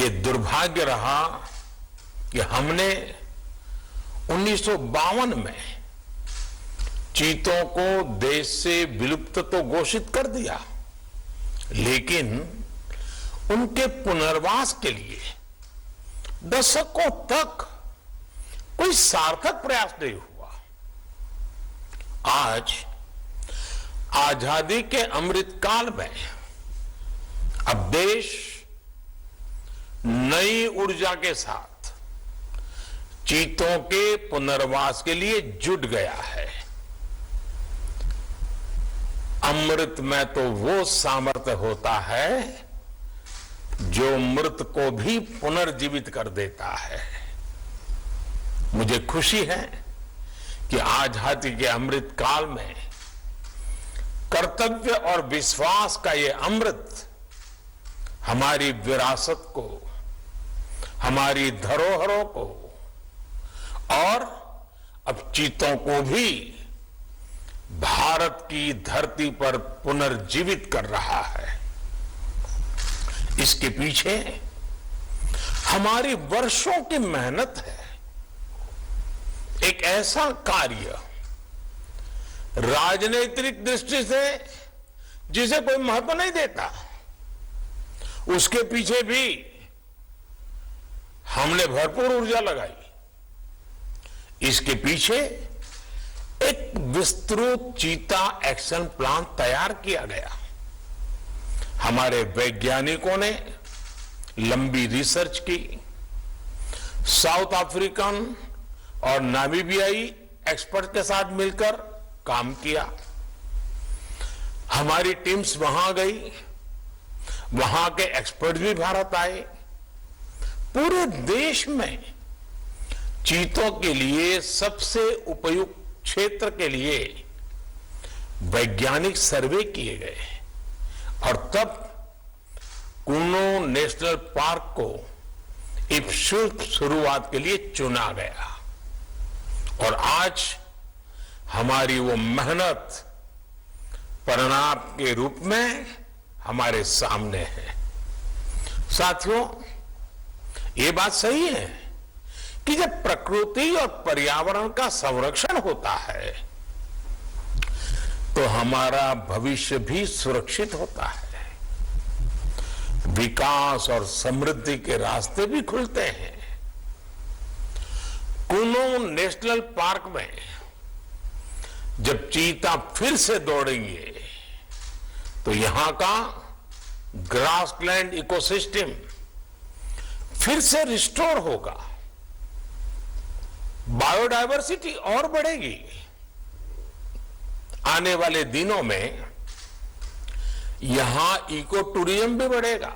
ये दुर्भाग्य रहा कि हमने 1952 में चीतों को देश से विलुप्त तो घोषित कर दिया, लेकिन उनके पुनर्वास के लिए दशकों तक कोई सार्थक प्रयास नहीं हुआ। आज आजादी के अमृत काल में अब देश नई ऊर्जा के साथ चीतों के पुनर्वास के लिए जुट गया है। अमृत में तो वो सामर्थ्य होता है जो मृत को भी पुनर्जीवित कर देता है। मुझे खुशी है कि आजादी के अमृत काल में कर्तव्य और विश्वास का ये अमृत हमारी विरासत को, हमारी धरोहरों को और अब चीतों को भी भारत की धरती पर पुनर्जीवित कर रहा है। इसके पीछे हमारी वर्षों की मेहनत है। एक ऐसा कार्य राजनीतिक दृष्टि से जिसे कोई महत्व नहीं देता, उसके पीछे भी हमने भरपूर ऊर्जा लगाई। इसके पीछे एक विस्तृत चीता एक्शन प्लान तैयार किया गया। हमारे वैज्ञानिकों ने लंबी रिसर्च की, साउथ अफ्रीकन और नामीबियाई एक्सपर्ट के साथ मिलकर काम किया। हमारी टीम्स वहां गई, वहां के एक्सपर्ट भी भारत आए। पूरे देश में चीतों के लिए सबसे उपयुक्त क्षेत्र के लिए वैज्ञानिक सर्वे किए गए और तब कूनो नेशनल पार्क को एक शुरुआत के लिए चुना गया। और आज हमारी वो मेहनत परिणाम के रूप में हमारे सामने है। साथियों, ये बात सही है कि जब प्रकृति और पर्यावरण का संरक्षण होता है तो हमारा भविष्य भी सुरक्षित होता है, विकास और समृद्धि के रास्ते भी खुलते हैं। कूनो नेशनल पार्क में जब चीता फिर से दौड़ेंगे तो यहां का ग्रासलैंड इकोसिस्टम फिर से रिस्टोर होगा, बायोडायवर्सिटी और बढ़ेगी। आने वाले दिनों में यहां इको टूरिज्म भी बढ़ेगा,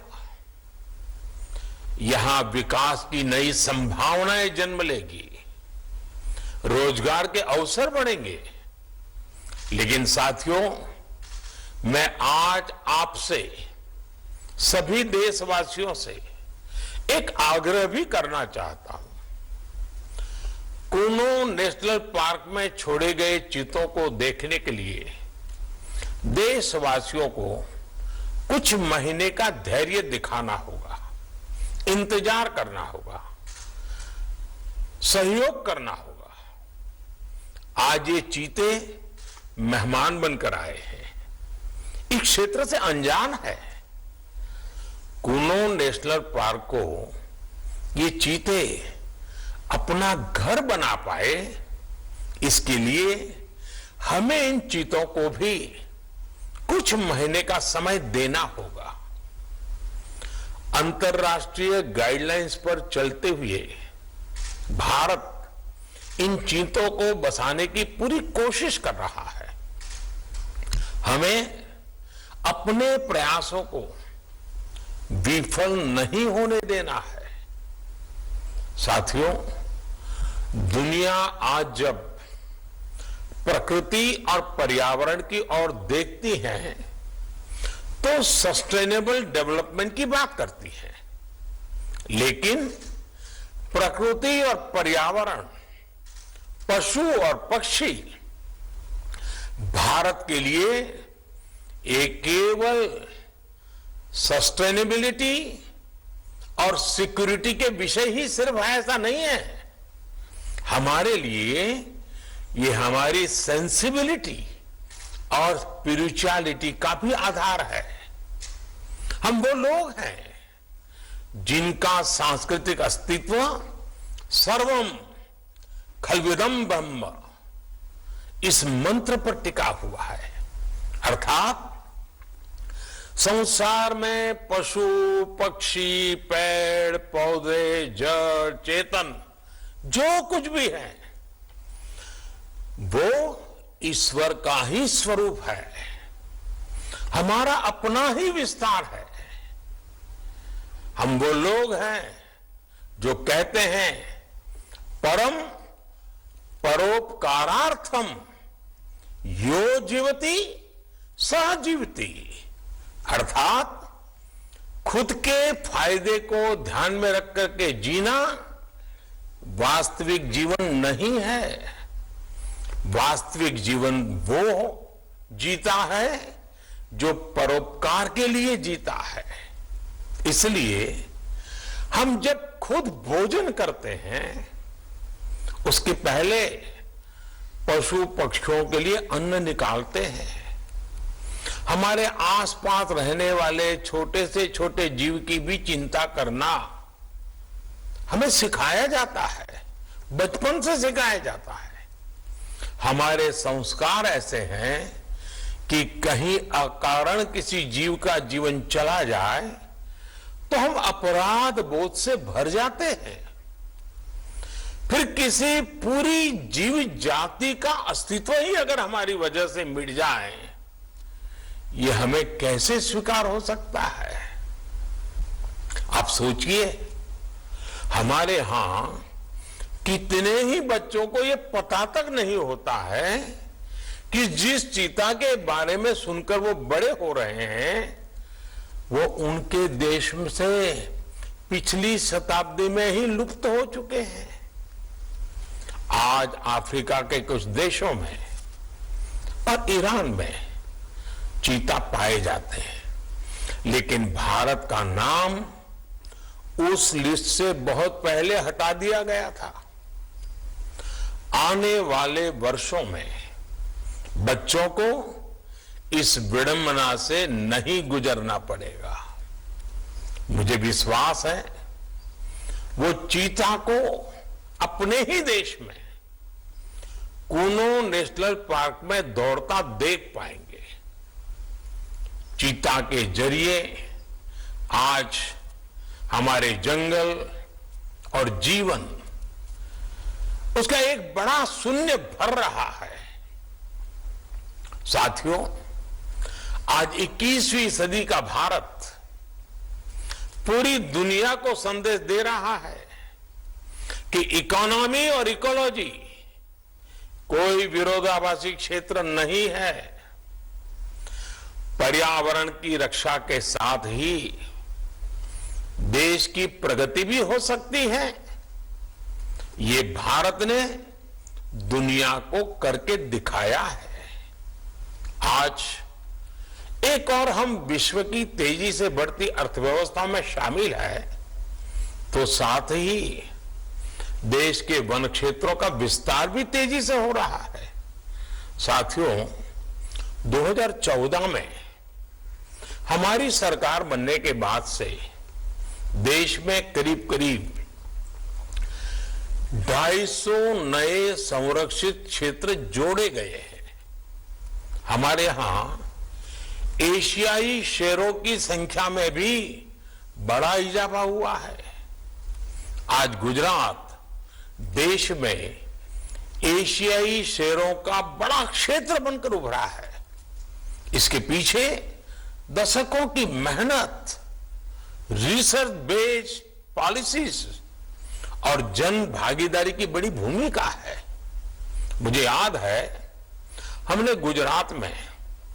यहां विकास की नई संभावनाएं जन्म लेगी, रोजगार के अवसर बढ़ेंगे। लेकिन साथियों, मैं आज आपसे, सभी देशवासियों से एक आग्रह भी करना चाहता हूं। कूनो नेशनल पार्क में छोड़े गए चीतों को देखने के लिए देशवासियों को कुछ महीने का धैर्य दिखाना होगा, इंतजार करना होगा, सहयोग करना होगा। आज ये चीते मेहमान बनकर आए हैं, इस क्षेत्र से अनजान है। कूनो नेशनल पार्क को ये चीते अपना घर बना पाए, इसके लिए हमें इन चीतों को भी कुछ महीने का समय देना होगा। अंतर्राष्ट्रीय गाइडलाइंस पर चलते हुए भारत इन चीतों को बसाने की पूरी कोशिश कर रहा है। हमें अपने प्रयासों को विफल नहीं होने देना है। साथियों, दुनिया आज जब प्रकृति और पर्यावरण की ओर देखती है तो सस्टेनेबल डेवलपमेंट की बात करती है, लेकिन प्रकृति और पर्यावरण, पशु और पक्षी भारत के लिए एक केवल सस्टेनेबिलिटी और सिक्योरिटी के विषय ही सिर्फ है ऐसा नहीं है। हमारे लिए ये हमारी सेंसिबिलिटी और स्पिरिचुअलिटी का भी आधार है। हम वो लोग हैं जिनका सांस्कृतिक अस्तित्व सर्वम खल्विदम ब्रह्म इस मंत्र पर टिका हुआ है। अर्थात संसार में पशु पक्षी पेड़ पौधे जड़ चेतन जो कुछ भी है वो ईश्वर का ही स्वरूप है, हमारा अपना ही विस्तार है। हम वो लोग हैं जो कहते हैं परम परोपकारार्थम यो जीवति सह जीवति, अर्थात खुद के फायदे को ध्यान में रख करके जीना वास्तविक जीवन नहीं है। वास्तविक जीवन वो जीता है जो परोपकार के लिए जीता है। इसलिए हम जब खुद भोजन करते हैं उसके पहले पशु पक्षियों के लिए अन्न निकालते हैं। हमारे आसपास रहने वाले छोटे से छोटे जीव की भी चिंता करना हमें सिखाया जाता है, बचपन से सिखाया जाता है। हमारे संस्कार ऐसे हैं कि कहीं अकारण किसी जीव का जीवन चला जाए तो हम अपराध बोध से भर जाते हैं। फिर किसी पूरी जीव जाति का अस्तित्व ही अगर हमारी वजह से मिट जाए, ये हमें कैसे स्वीकार हो सकता है? आप सोचिए, हमारे यहां कितने ही बच्चों को यह पता तक नहीं होता है कि जिस चीता के बारे में सुनकर वो बड़े हो रहे हैं वो उनके देश में से पिछली शताब्दी में ही लुप्त हो चुके हैं। आज अफ्रीका के कुछ देशों में और ईरान में चीता पाए जाते हैं, लेकिन भारत का नाम उस लिस्ट से बहुत पहले हटा दिया गया था। आने वाले वर्षों में बच्चों को इस विडंबना से नहीं गुजरना पड़ेगा। मुझे विश्वास है वो चीता को अपने ही देश में कूनो नेशनल पार्क में दौड़ता देख पाएंगे। चीता के जरिए आज हमारे जंगल और जीवन उसका एक बड़ा शून्य भर रहा है। साथियों, आज 21वीं सदी का भारत पूरी दुनिया को संदेश दे रहा है कि इकोनॉमी और इकोलॉजी कोई विरोधाभासी क्षेत्र नहीं है। पर्यावरण की रक्षा के साथ ही देश की प्रगति भी हो सकती है। ये भारत ने दुनिया को करके दिखाया है। आज एक और हम विश्व की तेजी से बढ़ती अर्थव्यवस्था में शामिल है, तो साथ ही देश के वन क्षेत्रों का विस्तार भी तेजी से हो रहा है। साथियों, 2014 में हमारी सरकार बनने के बाद से देश में करीब करीब 250 नए संरक्षित क्षेत्र जोड़े गए हैं। हमारे यहां एशियाई शेरों की संख्या में भी बड़ा इजाफा हुआ है। आज गुजरात देश में एशियाई शेरों का बड़ा क्षेत्र बनकर उभरा है। इसके पीछे दशकों की मेहनत, रिसर्च बेस्ड पॉलिसीज और जन भागीदारी की बड़ी भूमिका है। मुझे याद है हमने गुजरात में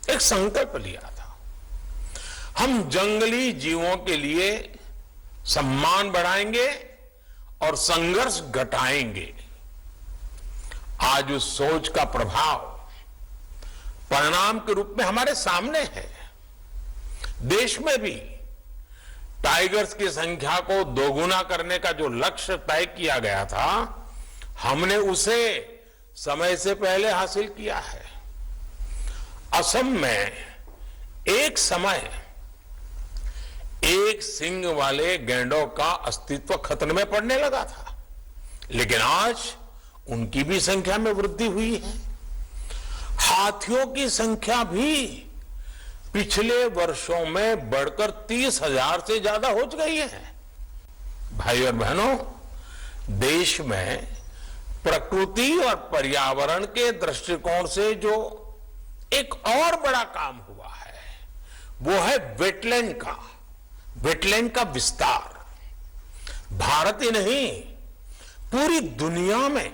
एक संकल्प लिया था, हम जंगली जीवों के लिए सम्मान बढ़ाएंगे और संघर्ष घटाएंगे। आज उस सोच का प्रभाव परिणाम के रूप में हमारे सामने है। देश में भी टाइगर्स की संख्या को दोगुना करने का जो लक्ष्य तय किया गया था, हमने उसे समय से पहले हासिल किया है। असम में एक समय एक सींग वाले गैंडों का अस्तित्व खतरे में पड़ने लगा था, लेकिन आज उनकी भी संख्या में वृद्धि हुई है। हाथियों की संख्या भी पिछले वर्षों में बढ़कर 30,000 से ज्यादा हो गई है। भाई और बहनों, देश में प्रकृति और पर्यावरण के दृष्टिकोण से जो एक और बड़ा काम हुआ है, वो है वेटलैंड का विस्तार। भारत ही नहीं, पूरी दुनिया में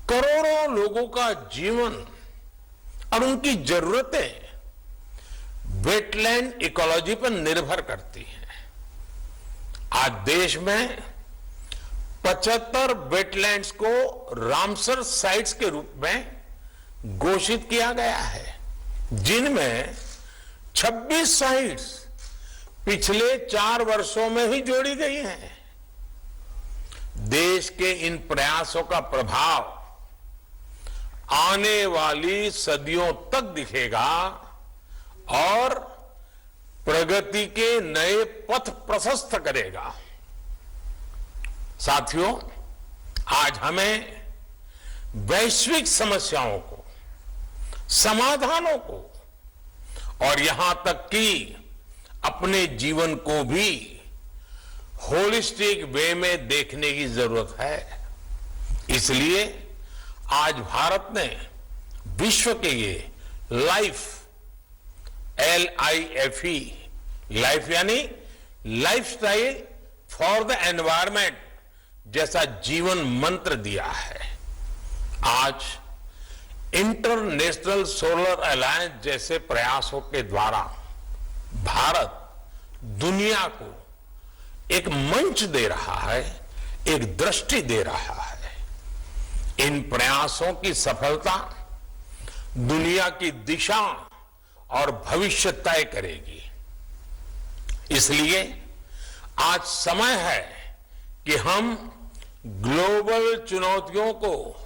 करोड़ों लोगों का जीवन और उनकी जरूरतें वेटलैंड इकोलॉजी पर निर्भर करती हैं। आज देश में 75 वेटलैंड्स को रामसर साइट्स के रूप में घोषित किया गया है, जिनमें 26 साइट्स पिछले 4 वर्षों में ही जोड़ी गई हैं। देश के इन प्रयासों का प्रभाव आने वाली सदियों तक दिखेगा और प्रगति के नए पथ प्रशस्त करेगा। साथियों, आज हमें वैश्विक समस्याओं को, समाधानों को और यहां तक कि अपने जीवन को भी होलिस्टिक वे में देखने की जरूरत है। इसलिए आज भारत ने विश्व के ये LIFE, लाइफ यानी लाइफस्टाइल फॉर द एनवायरमेंट जैसा जीवन मंत्र दिया है। आज इंटरनेशनल सोलर अलायंस जैसे प्रयासों के द्वारा भारत दुनिया को एक मंच दे रहा है, एक दृष्टि दे रहा है। इन प्रयासों की सफलता दुनिया की दिशा और भविष्य तय करेगी। इसलिए आज समय है कि हम ग्लोबल चुनौतियों को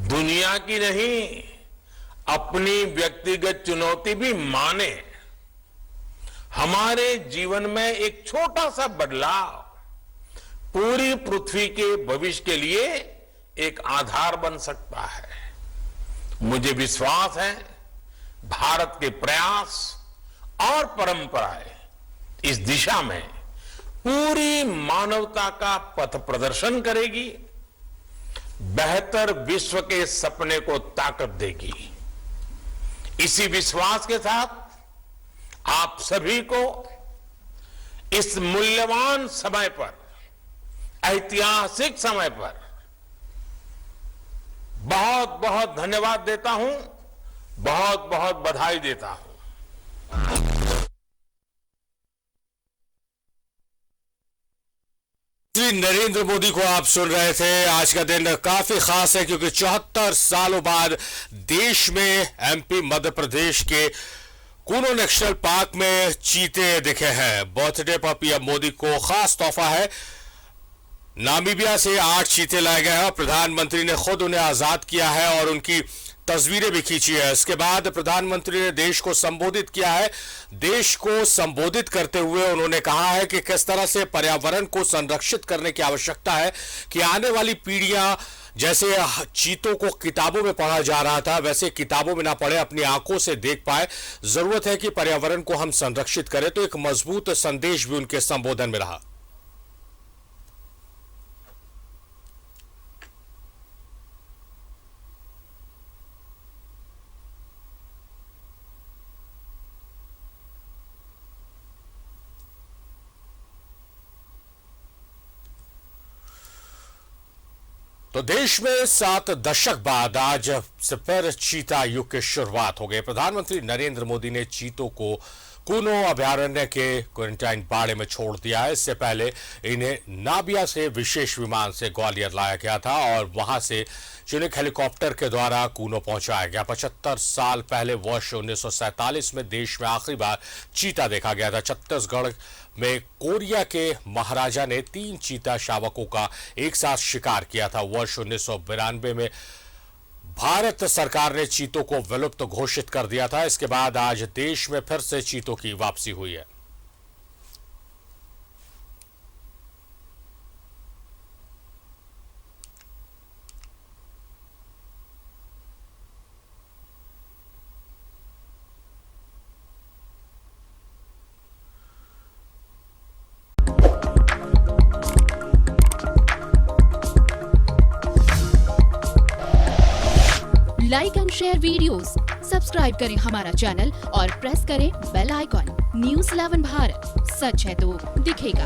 दुनिया की नहीं, अपनी व्यक्तिगत चुनौती भी माने। हमारे जीवन में एक छोटा सा बदलाव पूरी पृथ्वी के भविष्य के लिए एक आधार बन सकता है। मुझे विश्वास है भारत के प्रयास और परंपराएं इस दिशा में पूरी मानवता का पथ प्रदर्शन करेगी, बेहतर विश्व के सपने को ताकत देगी। इसी विश्वास के साथ आप सभी को इस मूल्यवान समय पर, ऐतिहासिक समय पर बहुत बहुत धन्यवाद देता हूं, बहुत बहुत बधाई देता हूं। नरेंद्र मोदी को आप सुन रहे थे। आज का दिन काफी खास है क्योंकि 74 सालों बाद देश में MP मध्य प्रदेश के कूनो नेशनल पार्क में चीते दिखे हैं। बर्थडे पर PM मोदी को खास तोहफा है। नामीबिया से 8 चीते लाए गए हैं। प्रधानमंत्री ने खुद उन्हें आजाद किया है और उनकी तस्वीरें भी खींची है। इसके बाद प्रधानमंत्री ने देश को संबोधित किया है। देश को संबोधित करते हुए उन्होंने कहा है कि किस तरह से पर्यावरण को संरक्षित करने की आवश्यकता है कि आने वाली पीढ़ियां, जैसे चीतों को किताबों में पढ़ा जा रहा था, वैसे किताबों में ना पढ़े, अपनी आंखों से देख पाए। जरूरत है कि पर्यावरण को हम संरक्षित करें। तो एक मजबूत संदेश भी उनके संबोधन में रहा। तो देश में 7 दशक बाद आज से फिर चीता युग की शुरुआत हो गई। प्रधानमंत्री नरेंद्र मोदी ने चीतों को कूनो अभयारण्य के क्वारंटाइन बाड़े में छोड़ दिया है। इससे पहले इन्हें नाबिया से विशेष विमान से ग्वालियर लाया गया था और वहां से चुनिक हेलीकॉप्टर के द्वारा कूनो पहुंचाया गया। 75 साल पहले वर्ष 1947 में देश में आखिरी बार चीता देखा गया था। छत्तीसगढ़ में कोरिया के महाराजा ने 3 चीता शावकों का एक साथ शिकार किया था। वर्ष 1992 में भारत सरकार ने चीतों को विलुप्त घोषित कर दिया था। इसके बाद आज देश में फिर से चीतों की वापसी हुई है। Like and share videos, subscribe करें हमारा चैनल और प्रेस करें बेल आइकॉन। न्यूज़ 11 भारत, सच है तो दिखेगा।